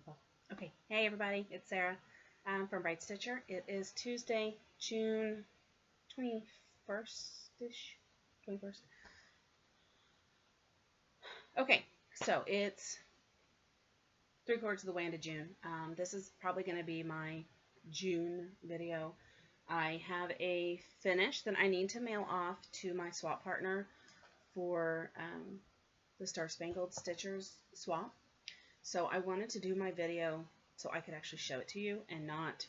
Okay, hey everybody, it's Sarah from Bright Stitcher. It is Tuesday, June 21st-ish? 21st? Okay, so it's 3/4 of the way into June. This is probably going to be my June video. I have a finish that I need to mail off to my swap partner for the Star Spangled Stitchers swap. So I wanted to do my video so I could actually show it to you and not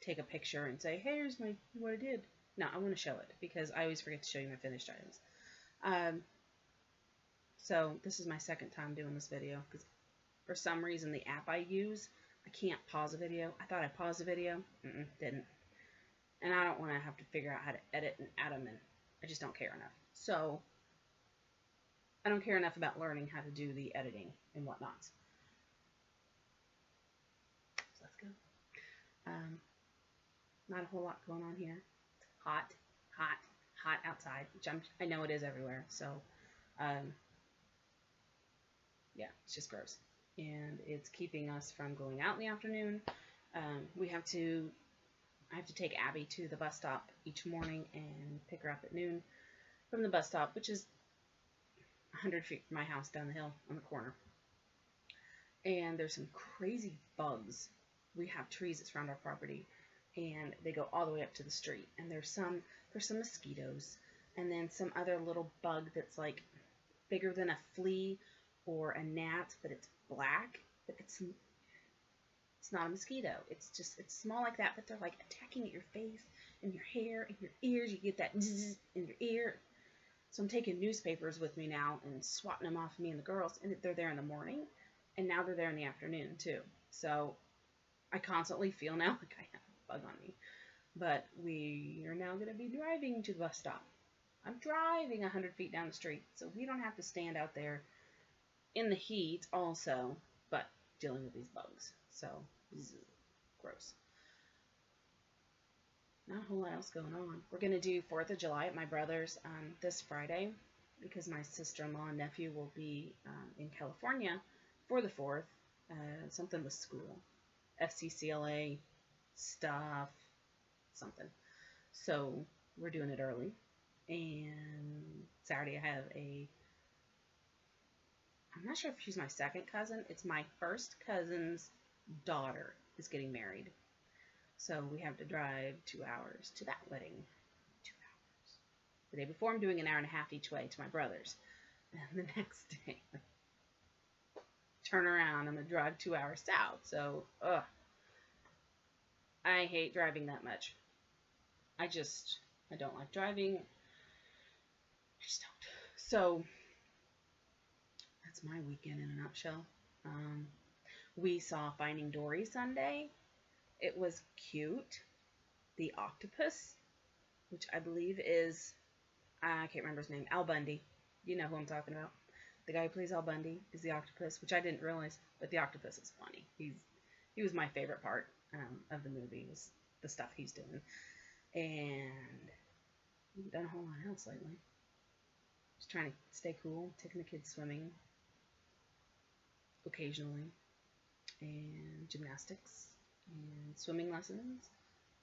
take a picture and say, hey, here's what I did. No, I want to show it because I always forget to show you my finished items. So this is my second time doing this video because for some reason the app I use, I can't pause a video. I thought I paused the video, didn't. And I don't want to have to figure out how to edit and add them in. I just don't care enough. So I don't care enough about learning how to do the editing and whatnot. So let's go. Not a whole lot going on here. It's hot, hot, hot outside, which I know it is everywhere. So, yeah, it's just gross. And it's keeping us from going out in the afternoon. I have to take Abby to the bus stop each morning and pick her up at noon from the bus stop, which is 100 feet from my house down the hill on the corner. And there's some crazy bugs. We have trees that surround our property, and they go all the way up to the street. And there's some mosquitoes, and then some other little bug that's like bigger than a flea or a gnat, but it's black. But it's not a mosquito. It's small like that, but they're like attacking at your face and your hair and your ears. You get that zzz in your ear. So I'm taking newspapers with me now and swatting them off me and the girls, and they're there in the morning, and now they're there in the afternoon too. So I constantly feel now like I have a bug on me. But we are now going to be driving to the bus stop. I'm driving 100 feet down the street, so we don't have to stand out there in the heat also, but dealing with these bugs. So, gross. Not a whole lot else going on. We're going to do 4th of July at my brother's this Friday because my sister-in-law and nephew will be in California for the 4th. Something with school. FCCLA stuff, something. So we're doing it early. And Saturday I have I'm not sure if she's my second cousin. It's my first cousin's daughter is getting married. So we have to drive 2 hours to that wedding. 2 hours. The day before I'm doing an hour and a half each way to my brother's. And the next day, turn around, I'm going to drive 2 hours south. So, I hate driving that much. I don't like driving. I just don't. So, that's my weekend in a nutshell. We saw Finding Dory Sunday. It was cute. The octopus, which I believe is, I can't remember his name, Al Bundy. You know who I'm talking about. The guy who plays Al Bundy is the octopus, which I didn't realize, but the octopus is funny. He was my favorite part of the movie, was the stuff he's doing. And I haven't done a whole lot else lately. Just trying to stay cool, taking the kids swimming occasionally, and gymnastics, and swimming lessons.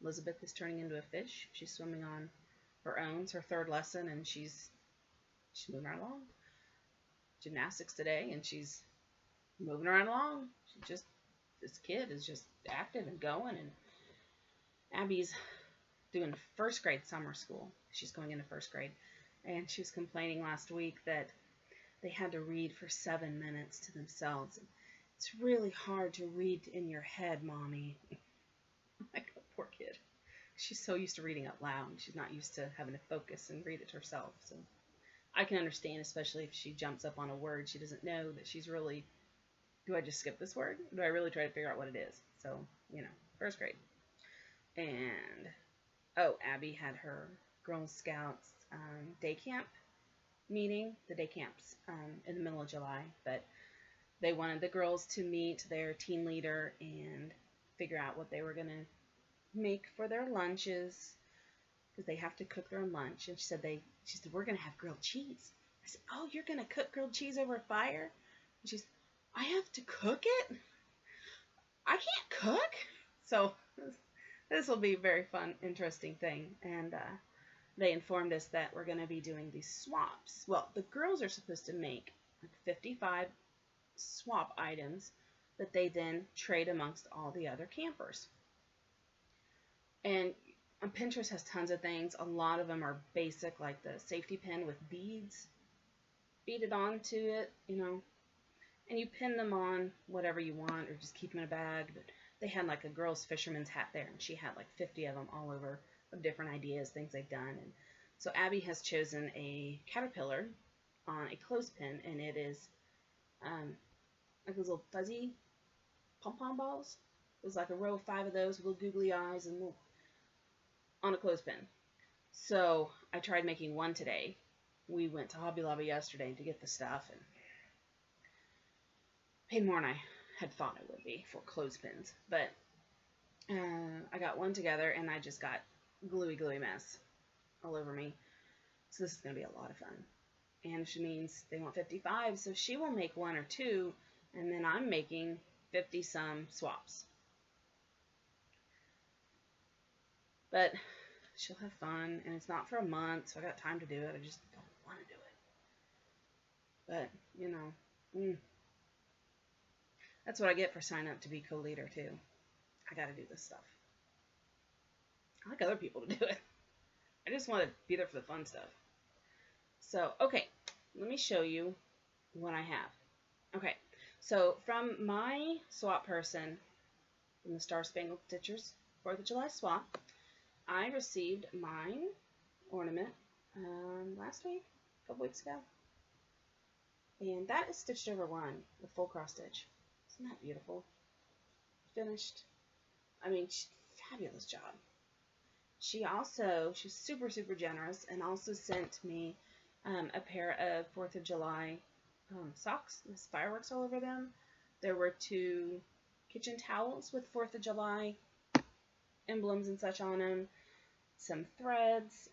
Elizabeth is turning into a fish. She's swimming on her own. It's her 3rd lesson, and she's moving right along. Gymnastics today, and she's moving right along. This kid is just active and going, and Abby's doing 1st grade summer school. She's going into 1st grade, and she was complaining last week that they had to read for 7 minutes to themselves. It's really hard to read in your head, Mommy. Like, oh, poor kid. She's so used to reading out loud. She's not used to having to focus and read it herself. So I can understand, especially if she jumps up on a word she doesn't know, that she's really, do I just skip this word? Do I really try to figure out what it is? So, 1st grade. And, Abby had her Girl Scouts day camp meeting, the day camps in the middle of July, but they wanted the girls to meet their team leader and figure out what they were going to make for their lunches, because they have to cook their own lunch. And she said, we're going to have grilled cheese. I said, oh, you're going to cook grilled cheese over a fire? And she said, I have to cook it? I can't cook. So this will be a very fun, interesting thing. And they informed us that we're going to be doing these swaps. Well, the girls are supposed to make like 55 swap items that they then trade amongst all the other campers. And Pinterest has tons of things. A lot of them are basic, like the safety pin with beads beaded onto it, you know, and you pin them on whatever you want, or just keep them in a bag. But they had like a girl's fisherman's hat there, and she had like 50 of them all over, of different ideas, things they've done. And so Abby has chosen a caterpillar on a clothespin, and it is like those little fuzzy pom-pom balls. There's like a row of 5 of those with little googly eyes and little, on a clothespin. So I tried making one today. We went to Hobby Lobby yesterday to get the stuff, and paid more than I had thought it would be for clothespins. But I got one together, and I just got gluey mess all over me. So this is going to be a lot of fun. And she means they want 55, so she will make 1 or 2, and then I'm making 50-some swaps. But she'll have fun, and it's not for a month, so I got time to do it. I just don't want to do it. But, you know, that's what I get for signing up to be co-leader, too. I got to do this stuff. I like other people to do it. I just want to be there for the fun stuff. So, okay, let me show you what I have. Okay, so from my swap person, from the Star Spangled Stitchers 4th of July swap, I received mine ornament last week, a couple weeks ago. And that is stitched over 1 with full cross stitch. Isn't that beautiful? Finished. I mean, fabulous job. She's super, super generous, and also sent me a pair of 4th of July socks with fireworks all over them. There were 2 kitchen towels with 4th of July emblems and such on them, some threads,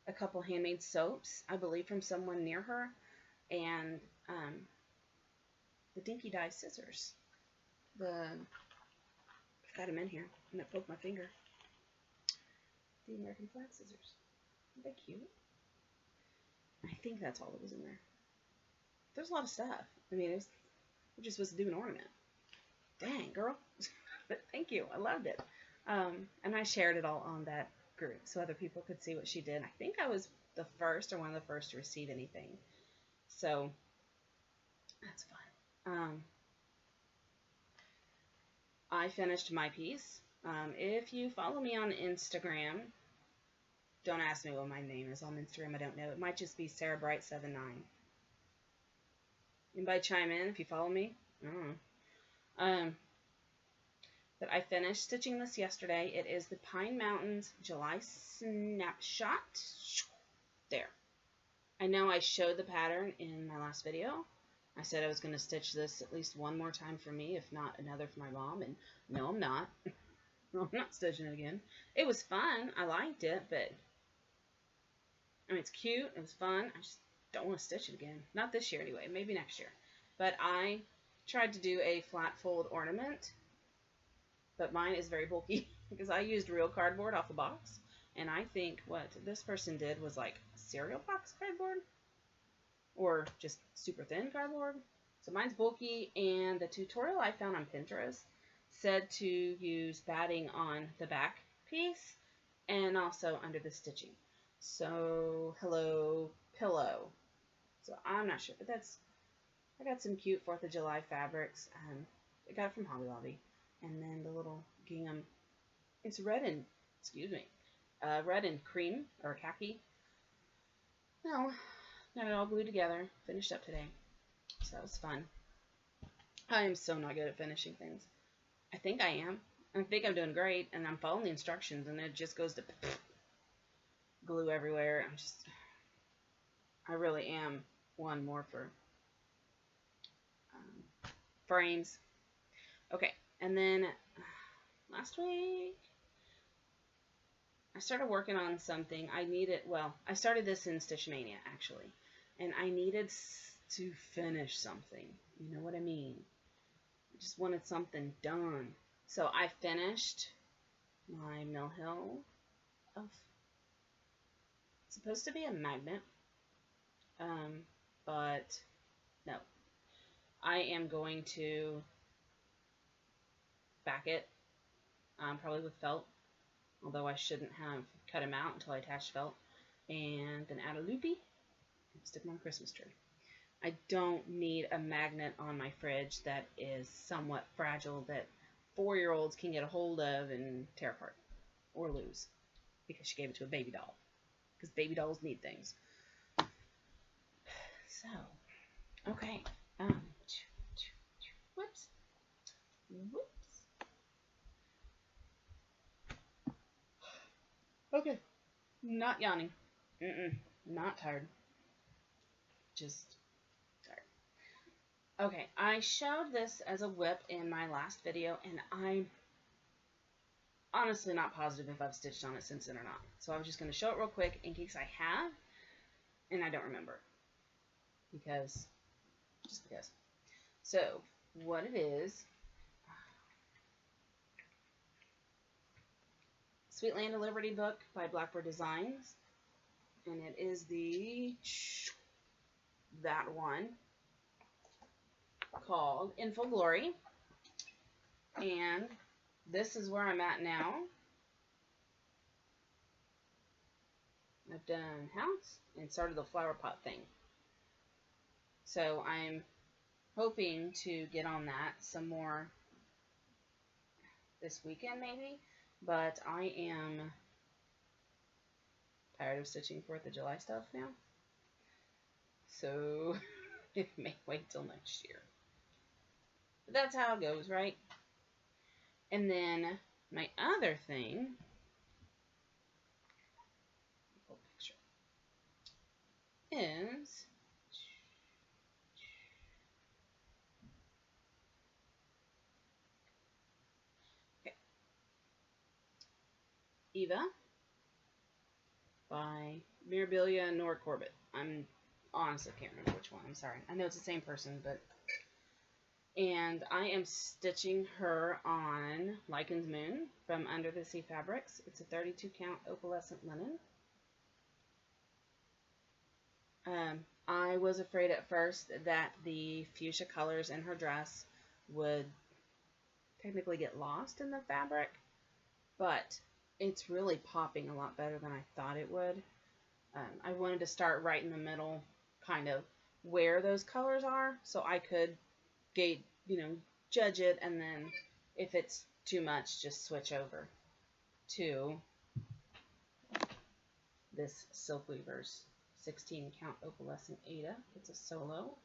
a couple handmade soaps, I believe from someone near her, and the Dinky Dye scissors. I've got them in here. I'm going to poke my finger. The American flag scissors. Aren't they cute? I think that's all that was in there. There's a lot of stuff. I mean, we're just supposed to do an ornament. Dang, girl. But thank you. I loved it. And I shared it all on that group so other people could see what she did. I think I was the first or one of the first to receive anything. So that's fun. I finished my piece. If you follow me on Instagram, don't ask me what my name is on Instagram. I don't know. It might just be SarahBright79. Anybody chime in if you follow me? I don't know. But I finished stitching this yesterday. It is the Pine Mountains July Snapshot. There. I know I showed the pattern in my last video. I said I was going to stitch this at least 1 more time for me, if not another for my mom, and no, I'm not. No, I'm not stitching it again. It was fun. I liked it, but I mean, it's cute. It was fun. I just don't want to stitch it again. Not this year anyway. Maybe next year. But I tried to do a flat fold ornament, but mine is very bulky because I used real cardboard off the box. And I think what this person did was like cereal box cardboard or just super thin cardboard. So mine's bulky, and the tutorial I found on Pinterest said to use batting on the back piece and also under the stitching. So, hello, pillow. So I'm not sure, but I got some cute 4th of July fabrics. I got it from Hobby Lobby. And then the little gingham, it's red and cream, or khaki. No, got it all glued together, finished up today. So that was fun. I am so not good at finishing things. I think I am. I think I'm doing great, and I'm following the instructions, and it just goes to glue everywhere. I really am one more for frames. Okay, and then last week I started working on something. I started this in Stitch Mania, actually, and I needed to finish something. You know what I mean? just wanted something done. So I finished my Mill Hill of, it's supposed to be a magnet, but no. I am going to back it, probably with felt, although I shouldn't have cut him out until I attached felt, and then add a loopy and stick him on a Christmas tree. I don't need a magnet on my fridge that is somewhat fragile that 4-year-olds can get a hold of and tear apart or lose because she gave it to a baby doll, because baby dolls need things. So, okay. Whoops. Okay. Not yawning. Not tired. Just tired. Okay, I showed this as a whip in my last video, and I'm honestly not positive if I've stitched on it since then or not. So I was just going to show it real quick in case I have, and I don't remember. Just because. So, what it is, Sweet Land of Liberty book by Blackbird Designs, and it is that one called In Full Glory, and this is where I'm at now. I've done house and started the flower pot thing. So I'm hoping to get on that some more this weekend maybe, but I am tired of stitching 4th of July stuff now. So it may wait till next year. But that's how it goes, right? And then my other thing, is Eva by Mirabilia Nor Corbett. I'm honestly can't remember which one. I'm sorry. I know it's the same person, but... And I am stitching her on Lycan's Moon from Under the Sea Fabrics. It's a 32 count opalescent linen. I was afraid at first that the fuchsia colors in her dress would technically get lost in the fabric, but it's really popping a lot better than I thought it would. I wanted to start right in the middle, kind of where those colors are, so I could judge it, and then if it's too much, just switch over to this Silk Weavers 16 count opalescent Ada. It's a solo.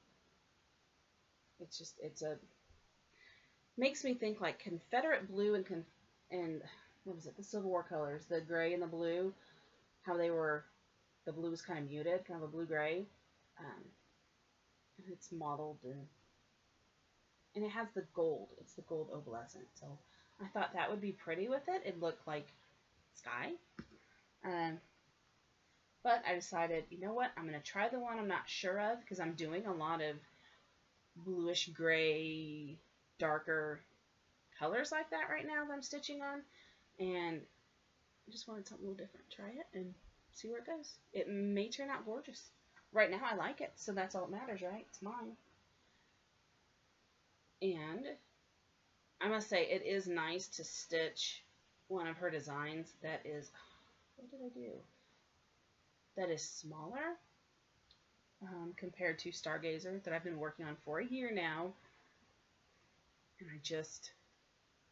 Makes me think like Confederate blue and what was it, the Civil War colors, the gray and the blue, how they were, the blue was kind of muted, kind of a blue-gray, and it's modeled, and it has the gold, it's the gold opalescent, so I thought that would be pretty with it. It looked like sky, but I decided, you know what, I'm going to try the one I'm not sure of, because I'm doing a lot of bluish gray, darker colors like that right now that I'm stitching on, and I just wanted something a little different. Try it and see where it goes. It may turn out gorgeous. Right now I like it, so that's all that matters, right? It's mine. And I must say, it is nice to stitch one of her designs that is, what did I do? That is smaller compared to Stargazer that I've been working on for a year now. And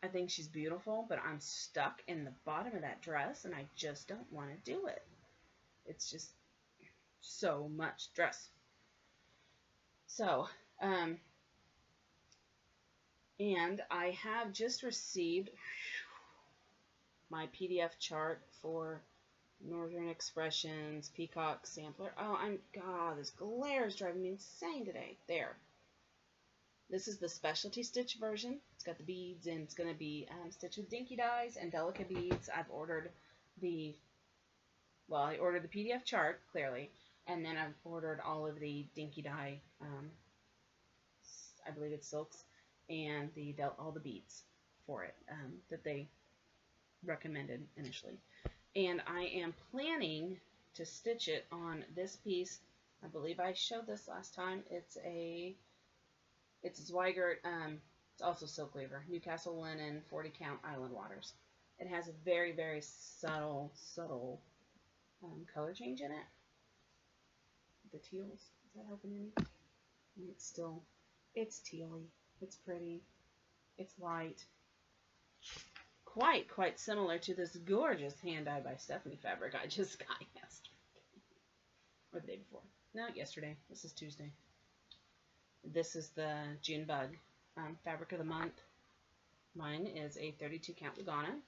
I think she's beautiful, but I'm stuck in the bottom of that dress, and I just don't want to do it. It's just so much dress. So, and I have just received my PDF chart for Northern Expressions Peacock Sampler. Oh, God, this glare is driving me insane today. There. This is the specialty stitch version. It's got the beads, and it's going to be stitched with dinky dyes and delicate beads. I ordered the PDF chart, clearly, and then I've ordered all of the dinky dye, I believe it's silks, and all the beads for it that they recommended initially. And I am planning to stitch it on this piece. I believe I showed this last time. It's Zweigert, it's also silk weaver, Newcastle linen, 40 count Island Waters. It has a very, very subtle color change in it. The teals, is that helping any? And it's tealy, it's pretty, it's light. Quite similar to this gorgeous hand-dyed by Stephanie fabric I just got yesterday. Or the day before. No, yesterday. This is Tuesday. This is the June Bug fabric of the month. Mine is a 32 count Lugana.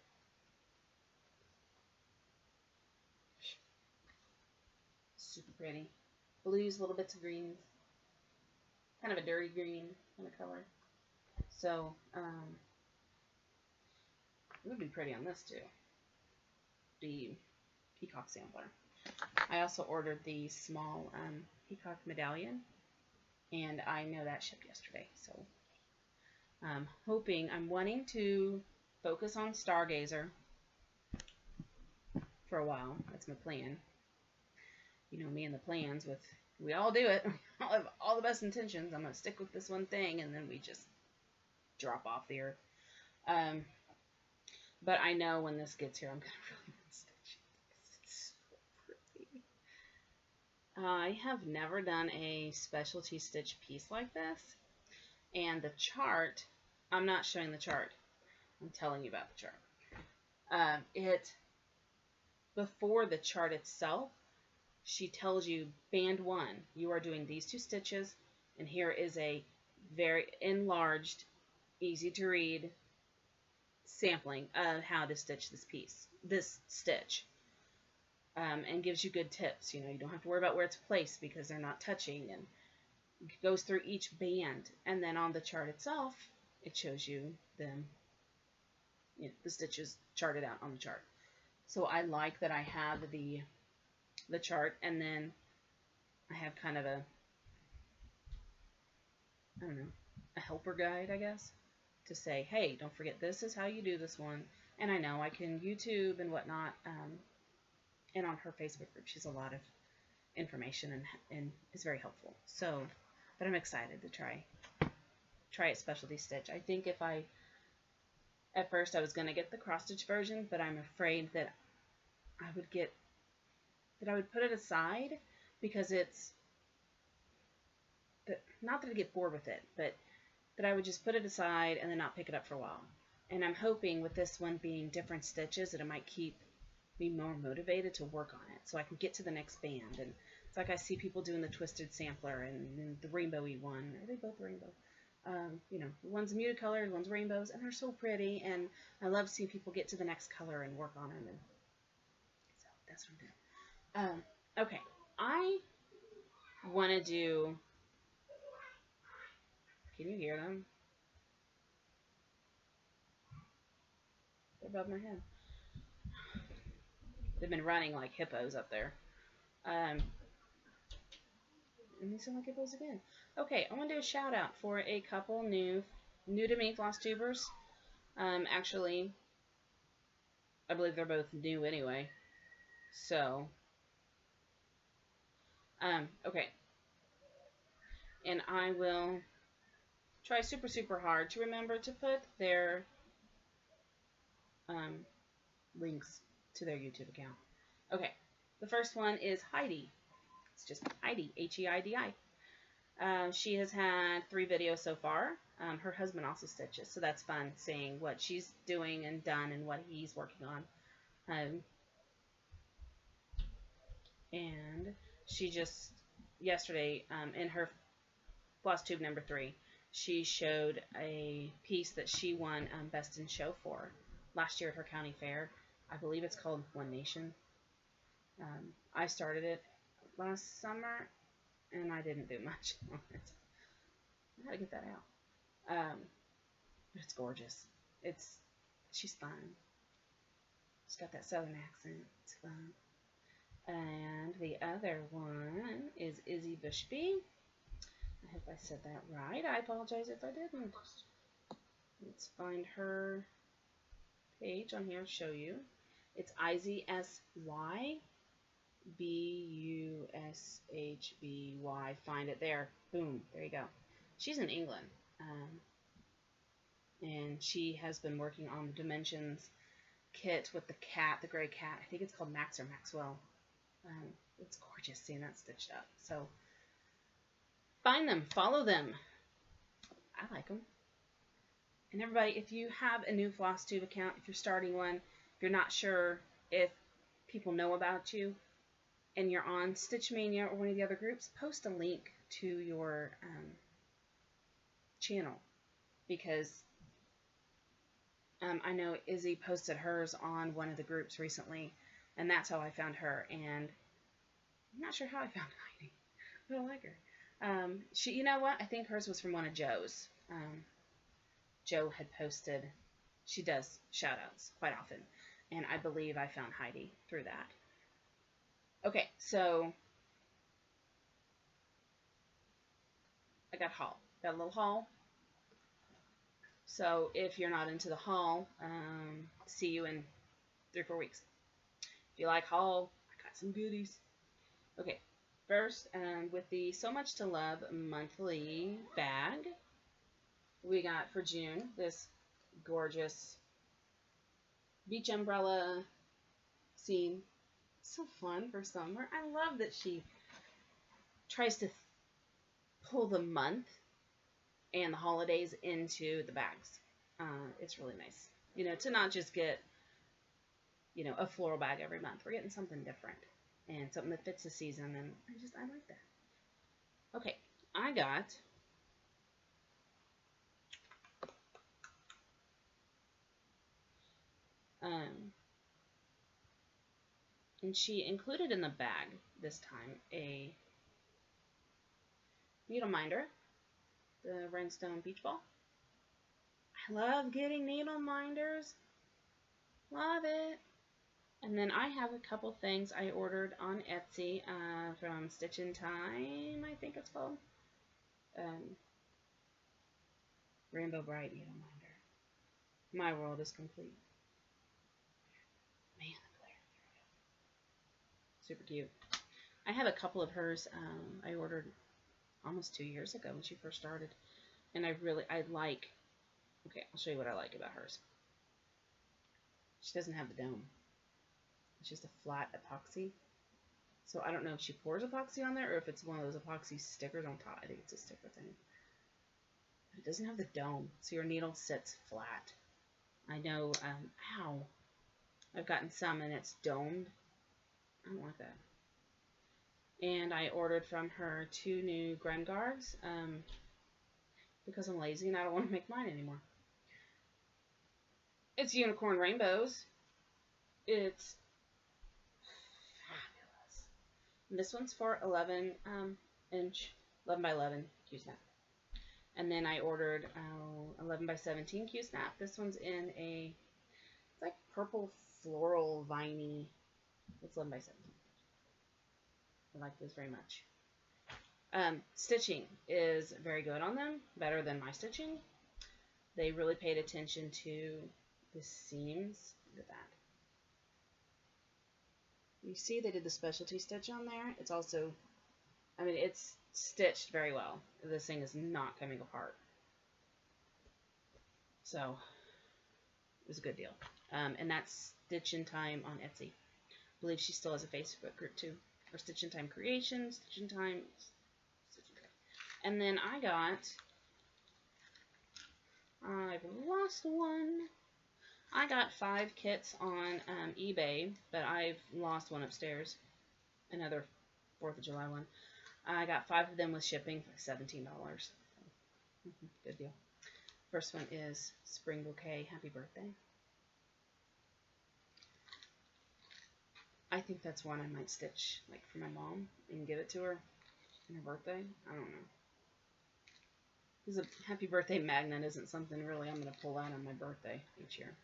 Super pretty. Blues, little bits of greens. Kind of a dirty green kind of color. So, it would be pretty on this too. The Peacock Sampler. I also ordered the small Peacock Medallion, and I know that shipped yesterday. So I'm wanting to focus on Stargazer for a while. That's my plan. You know me and the plans we all do it. We all have all the best intentions. I'm going to stick with this one thing, and then we just drop off the earth. But I know when this gets here, I'm going to really want to stitch it. It's so pretty. I have never done a specialty stitch piece like this. And the chart, I'm not showing the chart. I'm telling you about the chart. Before the chart itself, she tells you, band 1, you are doing these 2 stitches, and here is a very enlarged, easy to read sampling of how to stitch this stitch, and gives you good tips. You know, you don't have to worry about where it's placed because they're not touching, and goes through each band, and then on the chart itself, it shows you them, the stitches charted out on the chart. So I like that I have the chart, and then I have kind of a helper guide, I guess, to say, hey, don't forget this is how you do this one. And I know I can YouTube and whatnot, and on her Facebook group, she's a lot of information and is very helpful. So, but I'm excited to try a specialty stitch. I think at first I was going to get the cross stitch version, but I'm afraid that I would put it aside because not that I'd get bored with it, but that I would just put it aside and then not pick it up for a while. And I'm hoping with this one being different stitches that it might keep me more motivated to work on it so I can get to the next band. And it's like I see people doing the twisted sampler and the rainbowy one. Are they both rainbow? One's muted colors, one's rainbows, and they're so pretty. And I love seeing people get to the next color and work on them. And so that's what I'm doing. Okay, I want to do, can you hear them? They're above my head. They've been running like hippos up there. And they sound like hippos again. Okay, I want to do a shout out for a couple new to me Flosstubers. Actually, I believe they're both new anyway. So, okay. And I will try super hard to remember to put their links to their YouTube account. Okay, the first one is Heidi. It's just Heidi, H-E-I-D-I. She has had 3 videos so far. Her husband also stitches, so that's fun seeing what she's doing and done and what he's working on. And she just, yesterday, in her Flosstube number 3, she showed a piece that she won Best in Show for last year at her county fair. I believe it's called One Nation. I started it last summer, and I didn't do much on it. I gotta get that out. But it's gorgeous. She's fun. She's got that southern accent. It's fun. And the other one is Izzy Bushby. I hope I said that right. I apologize if I didn't. Let's find her page on here to show you. It's Izzy, Bushby. Find it there. Boom. There you go. She's in England. And she has been working on the Dimensions kit with the cat, the gray cat. I think it's called Max or Maxwell. It's gorgeous seeing that stitched up. So find them, follow them. I like them. And everybody, if you have a new Flosstube account, if you're starting one, if you're not sure if people know about you, and you're on Stitch Mania or one of the other groups, post a link to your channel, because I know Izzy posted hers on one of the groups recently, and that's how I found her. And I'm not sure how I found Heidi, but I like her. She, you know what? I think hers was from one of Joe's. Joe had posted. She does shout-outs quite often, and I believe I found Heidi through that. Okay, so I got haul. Got a little haul. So if you're not into the haul, see you in 3 or 4 weeks. If you like haul, I got some goodies. Okay, first, with the So Much to Love monthly bag, we got for June this gorgeous beach umbrella scene. So fun for summer. I love that she tries to pull the month and the holidays into the bags. It's really nice, you know, to not just get, you know, a floral bag every month. We're getting something different and something that fits the season, and I like that. Okay, I got and she included in the bag this time a needle minder, the Rhinestone Beach Ball. I love getting needle minders. Love it. And then I have a couple things I ordered on Etsy from Stitch in Time, I think it's called. Rainbow Bright needle minder. My world is complete. Man, the glare. Super cute. I have a couple of hers I ordered almost 2 years ago when she first started. And I like, okay, I'll show you what I like about hers. She doesn't have the dome. It's just a flat epoxy. So I don't know if she pours epoxy on there or if it's one of those epoxy stickers on top. I think it's a sticker thing. But it doesn't have the dome, so your needle sits flat. I know, ow. I've gotten some and it's domed. I don't like that. And I ordered from her 2 new Grengards because I'm lazy and I don't want to make mine anymore. It's Unicorn Rainbows. It's fabulous. And this one's for 11 by 11 Q-snap. And then I ordered 11 by 17 Q-snap. This one's in a, it's like purple floral viney. It's 11 by 17. I like this very much. Stitching is very good on them, better than my stitching. They really paid attention to the seams. Look at that. You see they did the specialty stitch on there. It's also, I mean, it's stitched very well. This thing is not coming apart. So, it was a good deal. And that's Stitch in Time on Etsy. I believe she still has a Facebook group too. Or Stitch in Time Creations, Stitch in Time. And then I got, I've lost one. I got 5 kits on eBay, but I've lost one upstairs. Another 4th of July one. I got 5 of them with shipping for $17. Good deal. First one is Spring Bouquet, Happy Birthday. I think that's one I might stitch like for my mom and give it to her on her birthday. I don't know. Because a Happy Birthday magnet isn't something really I'm going to pull out on my birthday each year.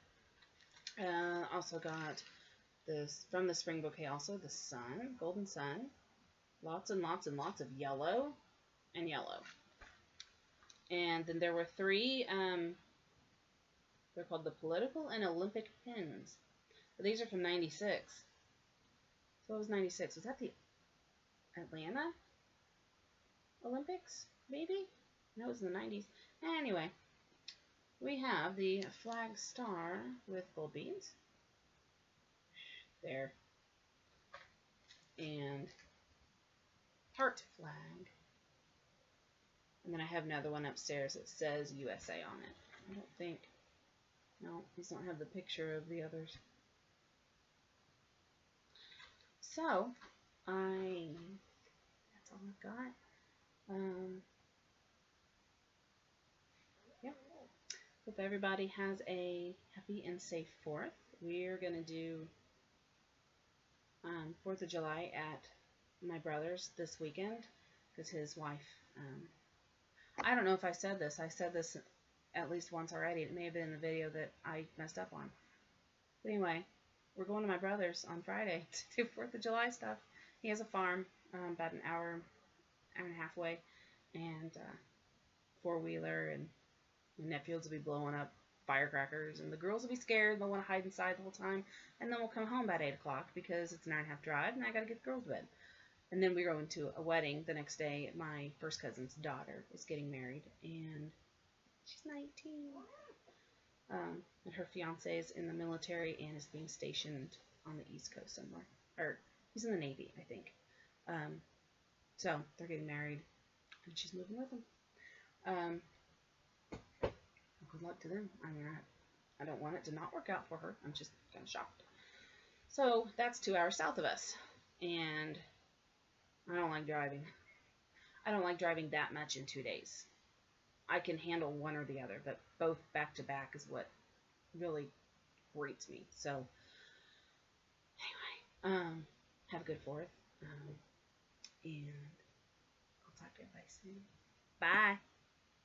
Also got this from the Spring Bouquet, also the sun, golden sun. Lots and lots and lots of yellow and yellow. And then there were 3 They're called the Political and Olympic Pins. But these are from 96. So what was 96? Was that the Atlanta Olympics, maybe? No, it was in the 90s. Anyway, we have the flag star with gold beads. There. And heart flag. And then I have another one upstairs that says USA on it. I don't think, no, these don't have the picture of the others. So, that's all I've got. Yeah. Hope everybody has a happy and safe 4th. We're going to do 4th of July at my brother's this weekend because his wife, I don't know if I said this. I said this at least once already. It may have been in the video that I messed up on. But anyway, we're going to my brother's on Friday to do 4th of July stuff. He has a farm about an hour and a half away, and 4-wheeler, and my nephews will be blowing up firecrackers, and the girls will be scared. They'll want to hide inside the whole time, and then we'll come home about 8 o'clock because it's an hour-and-a-half drive, and I got to get the girls to bed. And then we're going to a wedding the next day. My first cousin's daughter is getting married, and she's 19. And her fiance is in the military and is being stationed on the East Coast somewhere. Or he's in the Navy, I think. So they're getting married, and she's moving with them. Good luck to them. I mean, I don't want it to not work out for her. I'm just kind of shocked. So that's 2 hours south of us, and I don't like driving. I don't like driving that much in 2 days. I can handle one or the other, but both back to back is what really grates me. So anyway, have a good 4th, and I'll talk to everybody soon. Bye.